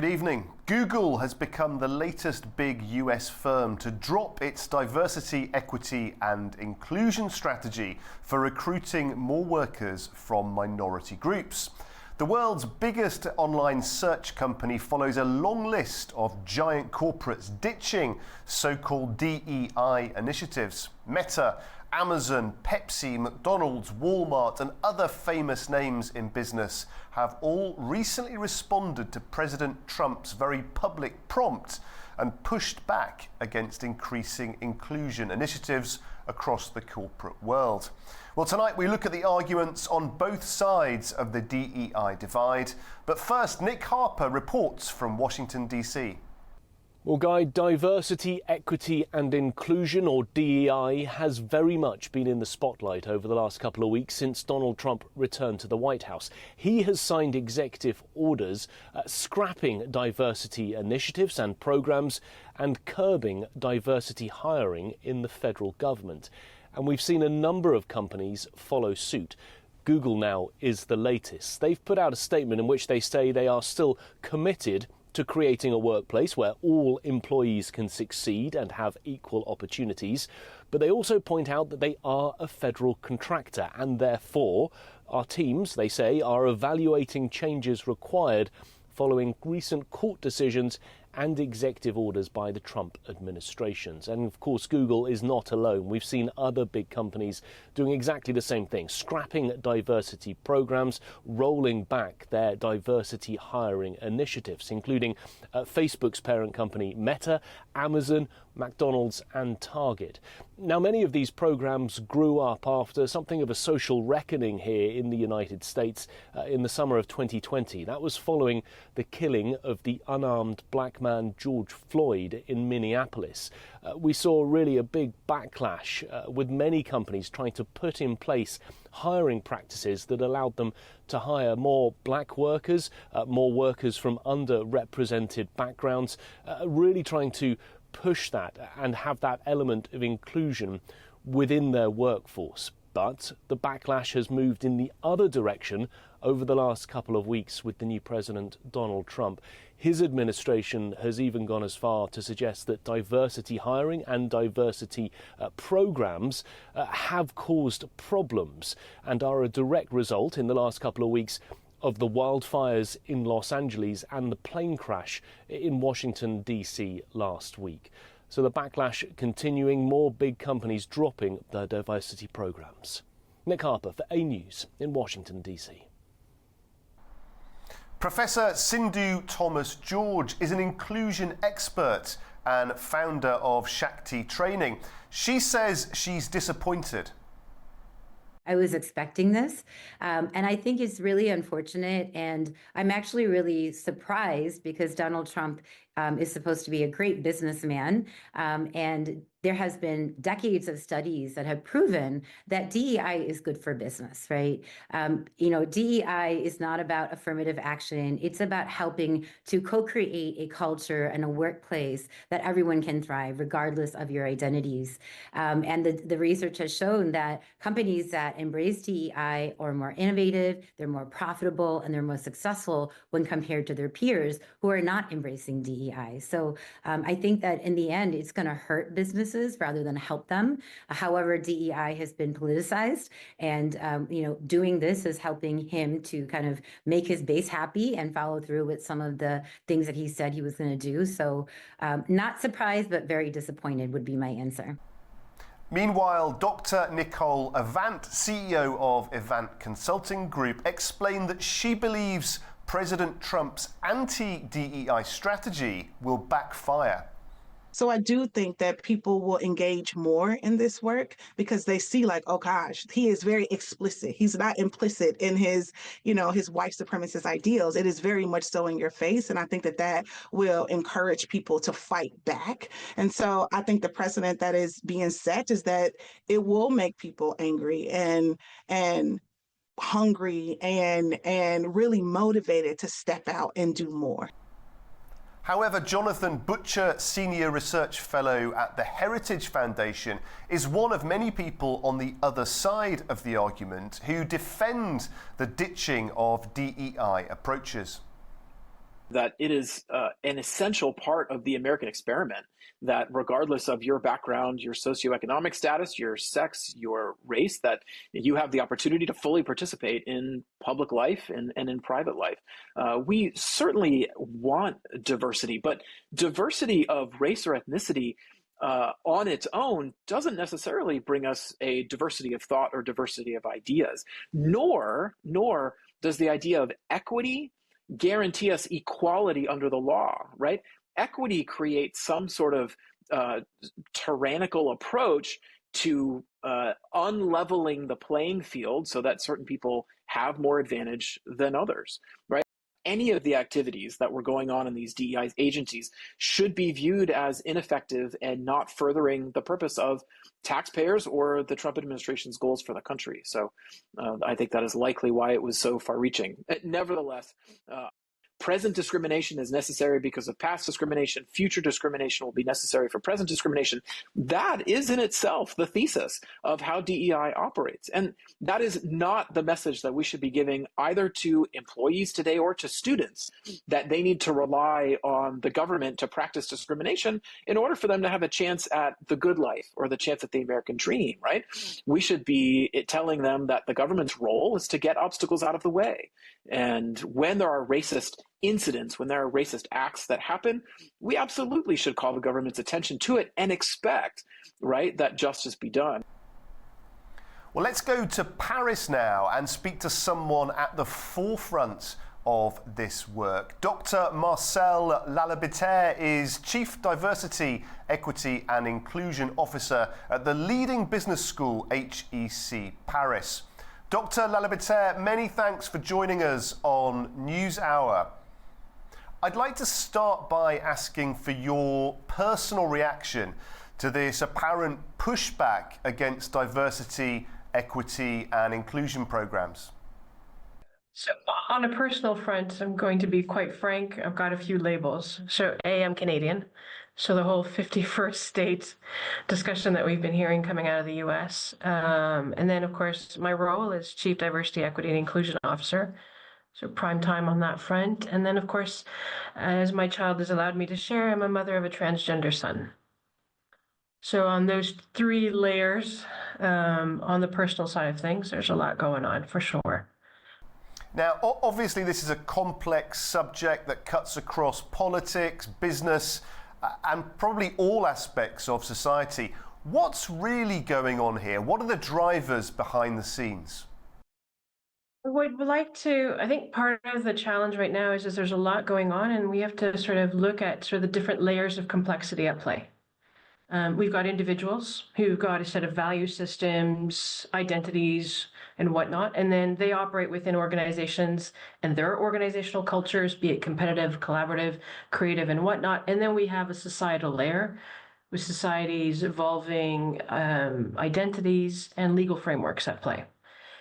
Good evening. Google has become the latest big US firm to drop its diversity, equity and inclusion strategy for recruiting more workers from minority groups. The world's biggest online search company follows a long list of giant corporates ditching so-called DEI initiatives. Meta, Amazon, Pepsi, McDonald's, Walmart and other famous names in business have all recently responded to President Trump's very public prompt and pushed back against increasing inclusion initiatives across the corporate world. Well, tonight we look at the arguments on both sides of the DEI divide. But first, Nick Harper reports from Washington, D.C. Well, Guy, diversity, equity and inclusion, or DEI, has very much been in the spotlight over the last couple of weeks since Donald Trump returned to the White House. He has signed executive orders scrapping diversity initiatives and programs and curbing diversity hiring in the federal government. And we've seen a number of companies follow suit. Google now is the latest. They've put out a statement in which they say they are still committed to creating a workplace where all employees can succeed and have equal opportunities. But they also point out that they are a federal contractor and therefore our teams, they say, are evaluating changes required following recent court decisions and executive orders by the Trump administrations. And of course, Google is not alone. We've seen other big companies doing exactly the same thing, scrapping diversity programs, rolling back their diversity hiring initiatives, including Facebook's parent company Meta, Amazon, McDonald's and Target. Now, many of these programs grew up after something of a social reckoning here in the United States in the summer of 2020. That was following the killing of the unarmed black man George Floyd in Minneapolis. We saw really a big backlash with many companies trying to put in place hiring practices that allowed them to hire more black workers, more workers from underrepresented backgrounds, really trying to push that and have that element of inclusion within their workforce. But the backlash has moved in the other direction over the last couple of weeks with the new president, Donald Trump. His administration has even gone as far to suggest that diversity hiring and diversity programs have caused problems and are a direct result in the last couple of weeks of the wildfires in Los Angeles and the plane crash in Washington, D.C. last week. So the backlash continuing, more big companies dropping their diversity programs. Nick Harper for A News in Washington, D.C. Professor Sindhu Thomas George is an inclusion expert and founder of Shakti Training. She says she's disappointed. I was expecting this, and I think it's really unfortunate, and I'm actually really surprised because Donald Trump is supposed to be a great businessman, and there has been decades of studies that have proven that DEI is good for business, right? DEI is not about affirmative action. It's about helping to co-create a culture and a workplace that everyone can thrive regardless of your identities. And the research has shown that companies that embrace DEI are more innovative, they're more profitable, and they're more successful when compared to their peers who are not embracing DEI. So I think that in the end, it's going to hurt businesses rather than help them. However, DEI has been politicized, and doing this is helping him to kind of make his base happy and follow through with some of the things that he said he was going to do. So not surprised, but very disappointed would be my answer. Meanwhile, Dr. Nicole Avant, CEO of Avant Consulting Group, explained that she believes President Trump's anti-DEI strategy will backfire. So I do think that people will engage more in this work because they see like, oh gosh, he is very explicit. He's not implicit in his white supremacist ideals. It is very much so in your face. And I think that will encourage people to fight back. And so I think the precedent that is being set is that it will make people angry and hungry and really motivated to step out and do more. However, Jonathan Butcher, Senior Research Fellow at the Heritage Foundation, is one of many people on the other side of the argument who defend the ditching of DEI approaches. that it is an essential part of the American experiment, that regardless of your background, your socioeconomic status, your sex, your race, that you have the opportunity to fully participate in public life and in private life. We certainly want diversity, but diversity of race or ethnicity on its own doesn't necessarily bring us a diversity of thought or diversity of ideas, nor does the idea of equity guarantee us equality under the law, right? Equity creates some sort of tyrannical approach to unleveling the playing field so that certain people have more advantage than others, right? Any of the activities that were going on in these DEI agencies should be viewed as ineffective and not furthering the purpose of taxpayers or the Trump administration's goals for the country. So I think that is likely why it was so far-reaching. Nevertheless, present discrimination is necessary because of past discrimination. Future discrimination will be necessary for present discrimination. That is in itself the thesis of how DEI operates. And that is not the message that we should be giving either to employees today or to students, that they need to rely on the government to practice discrimination in order for them to have a chance at the good life or the chance at the American dream, right? We should be telling them that the government's role is to get obstacles out of the way. And when there are racist incidents, when there are racist acts that happen, we absolutely should call the government's attention to it and expect, right, that justice be done. Well, let's go to Paris now and speak to someone at the forefront of this work. Dr. Marcel Laliberte is Chief Diversity, Equity and Inclusion Officer at the leading business school HEC Paris. Dr. Laliberte, many thanks for joining us on Newshour. I'd like to start by asking for your personal reaction to this apparent pushback against diversity, equity and inclusion programs. So on a personal front, I'm going to be quite frank. I've got a few labels. So I'm Canadian. So the whole 51st state discussion that we've been hearing coming out of the US. And then, of course, my role is Chief Diversity, Equity and Inclusion Officer. So prime time on that front. And then, of course, as my child has allowed me to share, I'm a mother of a transgender son. So on those three layers, on the personal side of things, there's a lot going on for sure. Now, obviously, this is a complex subject that cuts across politics, business, and probably all aspects of society. What's really going on here? What are the drivers behind the scenes? I think part of the challenge right now is there's a lot going on, and we have to sort of look at sort of the different layers of complexity at play. We've got individuals who've got a set of value systems, identities, and whatnot, and then they operate within organizations and their organizational cultures, be it competitive, collaborative, creative, and whatnot. And then we have a societal layer with societies evolving identities and legal frameworks at play.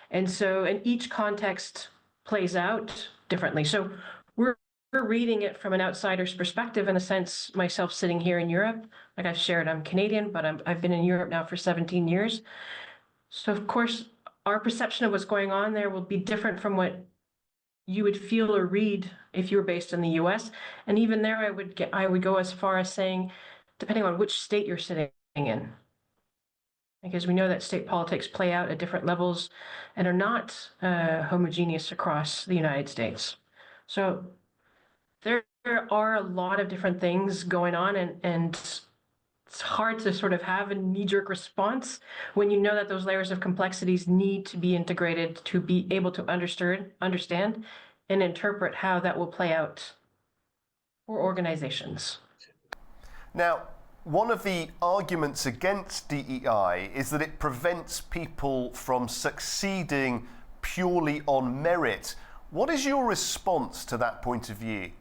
And so, and each context plays out differently. So we're reading it from an outsider's perspective, in a sense. Myself sitting here in Europe, like I've shared, I'm Canadian, but I've been in Europe now for 17 years. So of course, our perception of what's going on there will be different from what you would feel or read if you were based in the US. And even there, I would go as far as saying, depending on which state you're sitting in, because we know that state politics play out at different levels and are not homogeneous across the United States. So there are a lot of different things going on, and it's hard to sort of have a knee-jerk response when you know that those layers of complexities need to be integrated to be able to understand and interpret how that will play out for organizations. Now, one of the arguments against DEI is that it prevents people from succeeding purely on merit. What is your response to that point of view?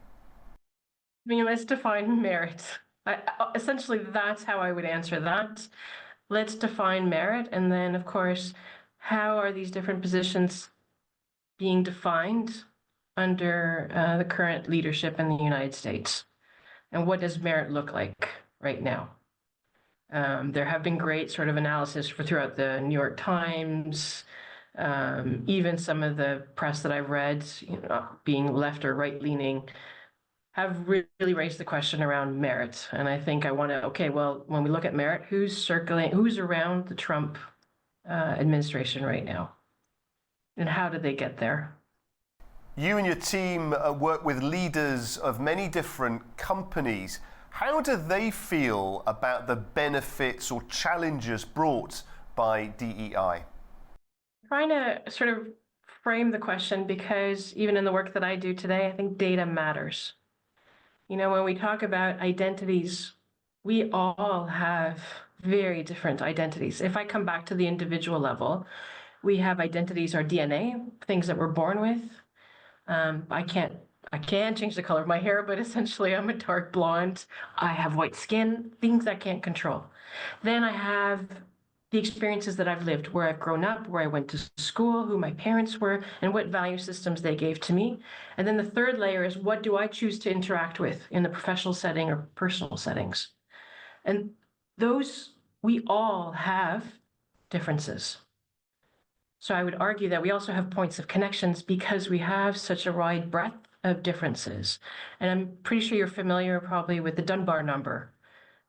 I mean, let's define merit. Essentially, that's how I would answer that. Let's define merit, and then, of course, how are these different positions being defined under the current leadership in the United States? And what does merit look like right now? There have been great sort of analysis throughout the New York Times, even some of the press that I've read, being left or right-leaning, have really raised the question around merit. And I think I want to, okay, well, when we look at merit, who's around the Trump administration right now? And how did they get there? You and your team work with leaders of many different companies. How do they feel about the benefits or challenges brought by DEI? Trying to sort of frame the question, because even in the work that I do today, I think data matters. You know, when we talk about identities, we all have very different identities. If I come back to the individual level, we have identities, our DNA, things that we're born with. I can change the color of my hair, but essentially I'm a dark blonde. I have white skin, things I can't control. Then I have the experiences that I've lived, where I've grown up, where I went to school, who my parents were, and what value systems they gave to me. And then the third layer is, what do I choose to interact with in the professional setting or personal settings? And those, we all have differences. So I would argue that we also have points of connections because we have such a wide breadth of differences. And I'm pretty sure you're familiar probably with the Dunbar number.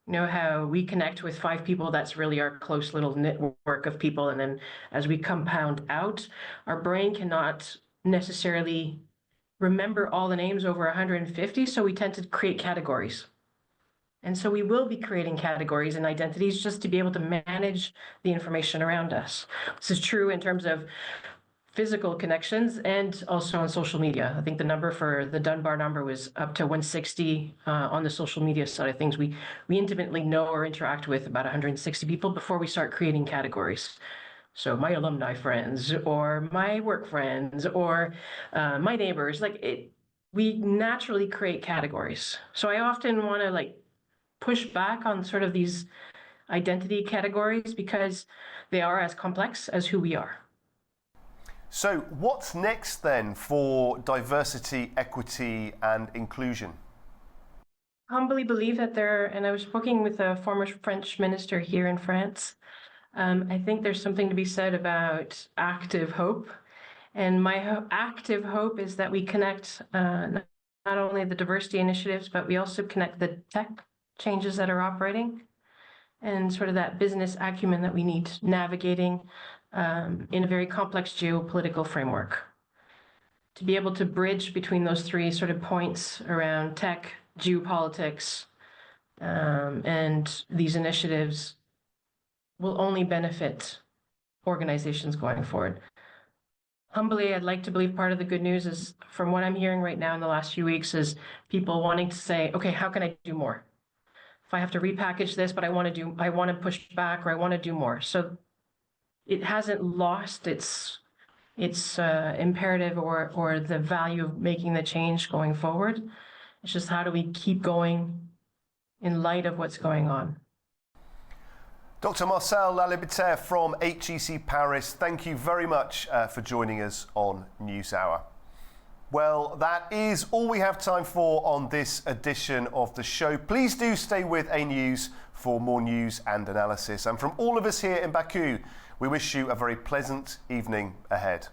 You know how we connect with 5 people, that's really our close little network of people. And then as we compound out, our brain cannot necessarily remember all the names over 150, so we tend to create categories. And so we will be creating categories and identities just to be able to manage the information around us. This is true in terms of physical connections and also on social media. I think the number for the Dunbar number was up to 160 on the social media side of things. We intimately know or interact with about 160 people before we start creating categories. So my alumni friends, or my work friends, or my neighbors, we naturally create categories. So I often want to push back on sort of these identity categories because they are as complex as who we are. So what's next then for diversity, equity and inclusion? Humbly believe that and I was working with a former French minister here in France. I think there's something to be said about active hope. And my active hope is that we connect not only the diversity initiatives, but we also connect the tech changes that are operating and sort of that business acumen that we need navigating in a very complex geopolitical framework. To be able to bridge between those 3 sort of points around tech, geopolitics, and these initiatives will only benefit organizations going forward. Humbly, I'd like to believe part of the good news is, from what I'm hearing right now in the last few weeks, is people wanting to say, okay, how can I do more? If I have to repackage this, but I want to push back, or I want to do more. So it hasn't lost its imperative or the value of making the change going forward. It's just, how do we keep going in light of what's going on? Dr. Marcel Laliberte from HEC Paris, thank you very much for joining us on Newshour. Well, that is all we have time for on this edition of the show. Please do stay with A News for more news and analysis. And from all of us here in Baku, we wish you a very pleasant evening ahead.